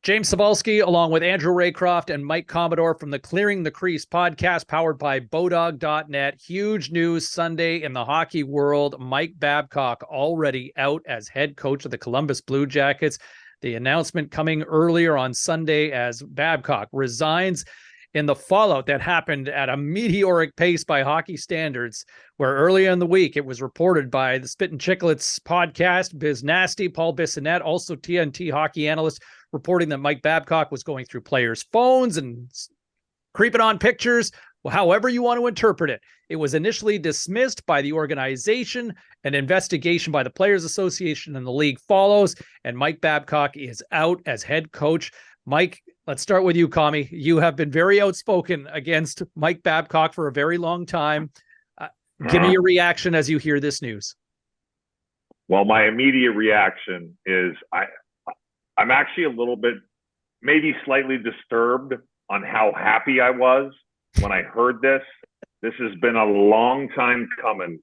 James Cebulski, along with Andrew Raycroft and Mike Commodore from the Clearing the Crease podcast, powered by BODOG.net. Huge news Sunday in the hockey world. Mike Babcock already out as head coach of the Columbus Blue Jackets. The announcement coming earlier on Sunday as Babcock resigns in the fallout that happened at a meteoric pace by hockey standards, where earlier in the week it was reported by the Spit and Chicklets podcast, Biz Nasty, Paul Bissonnette, also TNT hockey analyst, reporting that Mike Babcock was going through players' phones and creeping on pictures. Well, however you want to interpret it, it was initially dismissed by the organization. An investigation by the Players Association and the league follows, and Mike Babcock is out as head coach. Mike, let's start with you, Commie. You have been very outspoken against Mike Babcock for a very long time. Give me your reaction as you hear this news. Well, my immediate reaction is I'm actually a little bit, maybe slightly disturbed on how happy I was when I heard this. This has been a long time coming,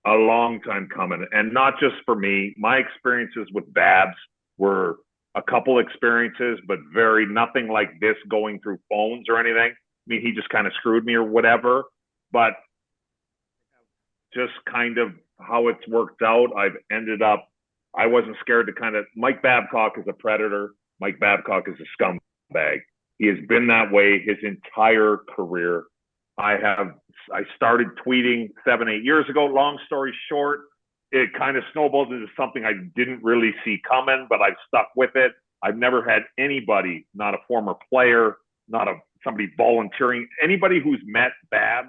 And not just for me. My experiences with Babs were a couple experiences, but nothing like this going through phones or anything. I mean, he just kind of screwed me or whatever, but just kind of how it's worked out. I wasn't scared to Mike Babcock is a predator. Mike Babcock is a scumbag. He has been that way his entire career. I started tweeting 7-8 years ago. Long story short, it kind of snowballed into something I didn't really see coming, but I've stuck with it. I've never had anybody, not a former player, somebody volunteering, anybody who's met Babs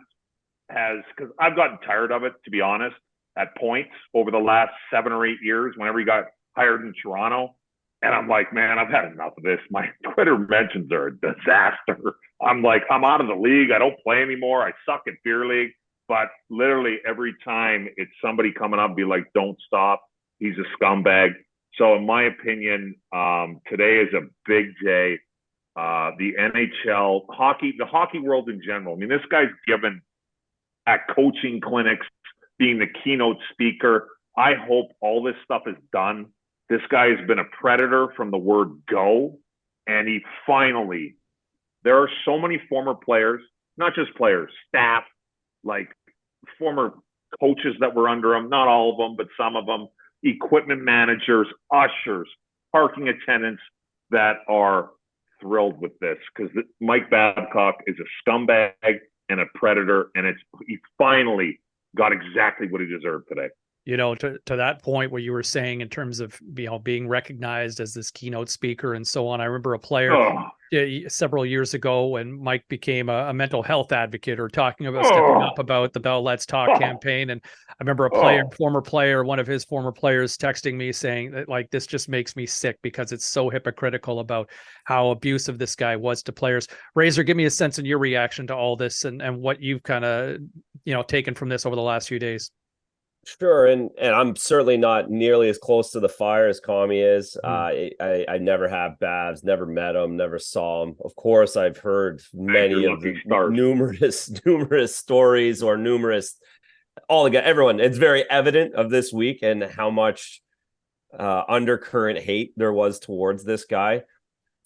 because I've gotten tired of it, to be honest, at points over the last 7 or 8 years, whenever he got hired in Toronto. And I'm like, man, I've had enough of this. My Twitter mentions are a disaster. I'm like, I'm out of the league. I don't play anymore. I suck at beer league. But literally every time it's somebody coming up and be like, don't stop. He's a scumbag. So in my opinion, today is a big day. The NHL, hockey, the hockey world in general. I mean, this guy's given at coaching clinics, being the keynote speaker. I hope all this stuff is done. This guy has been a predator from the word go. And there are so many former players, not just players, staff, like former coaches that were under him, not all of them, but some of them, equipment managers, ushers, parking attendants that are thrilled with this because Mike Babcock is a scumbag and a predator, and he finally got exactly what he deserved today. You know, to that point where you were saying in terms of, being recognized as this keynote speaker and so on, I remember a player several years ago when Mike became a mental health advocate or talking about stepping up about the Bell Let's Talk campaign. And I remember one of his former players texting me saying that, like, this just makes me sick because it's so hypocritical about how abusive this guy was to players. Razor, give me a sense of your reaction to all this and what you've kind of, taken from this over the last few days. Sure, and I'm certainly not nearly as close to the fire as Commie is. I never have Babs, never met him, never saw him. Of course, I've heard many of the numerous stories or everyone. It's very evident of this week and how much undercurrent hate there was towards this guy.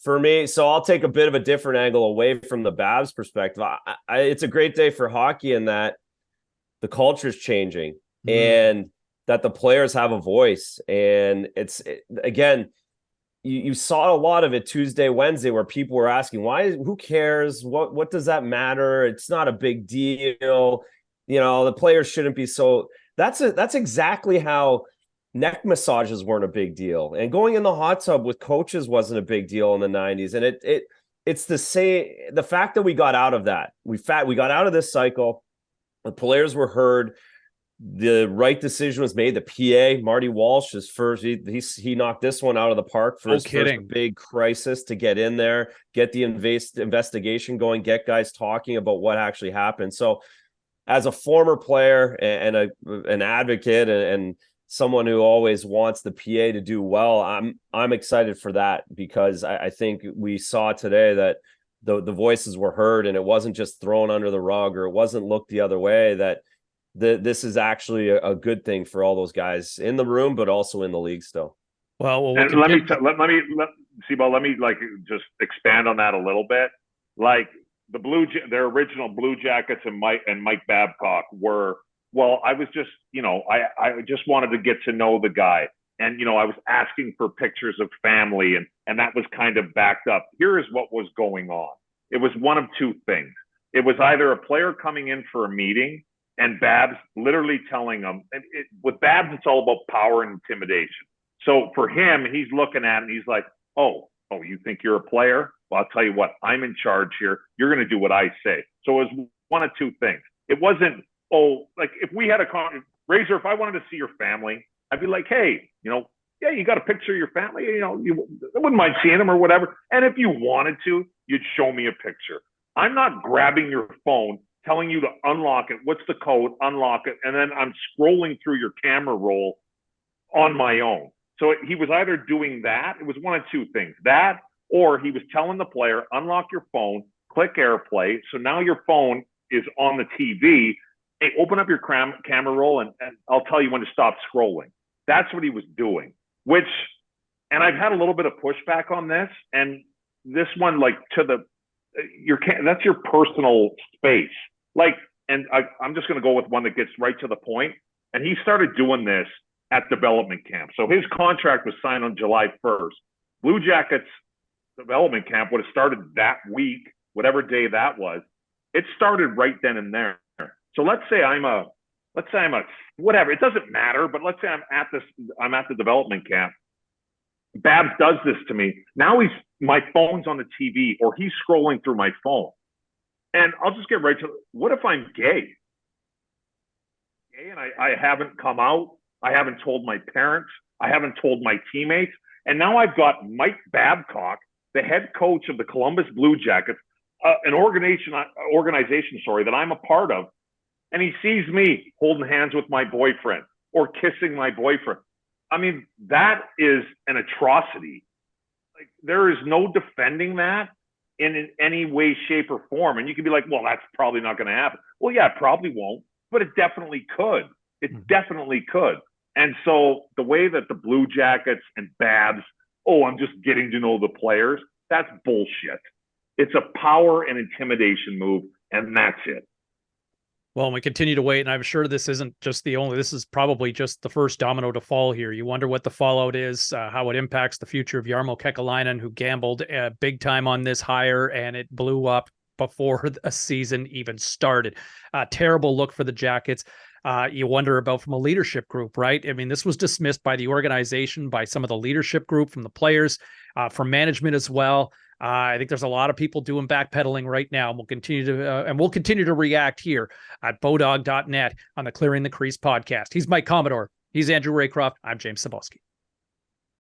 For me, so I'll take a bit of a different angle away from the Babs perspective. It's a great day for hockey in that the culture is changing. And that the players have a voice. And again, you saw a lot of it Tuesday, Wednesday, where people were asking, who cares? What does that matter? It's not a big deal. The players shouldn't be so. That's exactly how neck massages weren't a big deal. And going in the hot tub with coaches wasn't a big deal in the 90s. And it's the fact that we got out of that. We got out of this cycle. The players were heard. The right decision was made. The PA, Marty Walsh, is first. He knocked this one out of the park for his first big crisis to get in there, get the investigation going, get guys talking about what actually happened. So as a former player and an advocate and someone who always wants the PA to do well, I'm excited for that because I think we saw today that the voices were heard and it wasn't just thrown under the rug or it wasn't looked the other way, that this is actually a good thing for all those guys in the room, but also in the league still. Well, let me CBall, let me just expand on that a little bit. Like their original Blue Jackets and Mike Babcock were, well, I was just, I just wanted to get to know the guy. And, I was asking for pictures of family and that was kind of backed up. Here is what was going on. It was one of two things. It was either a player coming in for a meeting and Babs literally telling him, with Babs, it's all about power and intimidation. So for him, he's looking at it and he's like, oh, you think you're a player? Well, I'll tell you what, I'm in charge here. You're going to do what I say. So it was one of two things. It wasn't, if we had a Razor, if I wanted to see your family, I'd be like, hey, yeah, you got a picture of your family, I wouldn't mind seeing them or whatever. And if you wanted to, you'd show me a picture. I'm not grabbing your phone, telling you to unlock it. What's the code? Unlock it. And then I'm scrolling through your camera roll on my own. So he was either doing that. It was one of two things. That, or he was telling the player, unlock your phone, click AirPlay. So now your phone is on the TV. Hey, open up your camera roll and I'll tell you when to stop scrolling. That's what he was doing, and I've had a little bit of pushback on this. And this one, that's your personal space. I'm just going to go with one that gets right to the point. And he started doing this at development camp. So his contract was signed on July 1st. Blue Jackets development camp would have started that week, whatever day that was. It started right then and there. So let's say I'm a whatever, it doesn't matter, but let's say I'm at the development camp. Babs does this to me. Now my phone's on the TV or he's scrolling through my phone. And I'll just get right to, what if I'm gay? And I haven't come out. I haven't told my parents. I haven't told my teammates. And now I've got Mike Babcock, the head coach of the Columbus Blue Jackets, an organization, that I'm a part of. And he sees me holding hands with my boyfriend or kissing my boyfriend. I mean, that is an atrocity. There is no defending that in any way, shape, or form. And you can be like, well, that's probably not going to happen. Well, yeah, it probably won't, but it definitely could. It definitely could. And so the way that the Blue Jackets and Babs, I'm just getting to know the players, that's bullshit. It's a power and intimidation move, and that's it. Well, we continue to wait, and I'm sure this isn't just this is probably just the first domino to fall here. You wonder what the fallout is, how it impacts the future of Jarmo Kekalainen, who gambled big time on this hire, and it blew up before a season even started. Terrible look for the Jackets. You wonder about from a leadership group, right? I mean, this was dismissed by the organization, by some of the leadership group, from the players, from management as well. I think there's a lot of people doing backpedaling right now, and we'll continue to react here at BODOG.net on the Clearing the Crease podcast. He's Mike Commodore. He's Andrew Raycroft. I'm James Cybulski.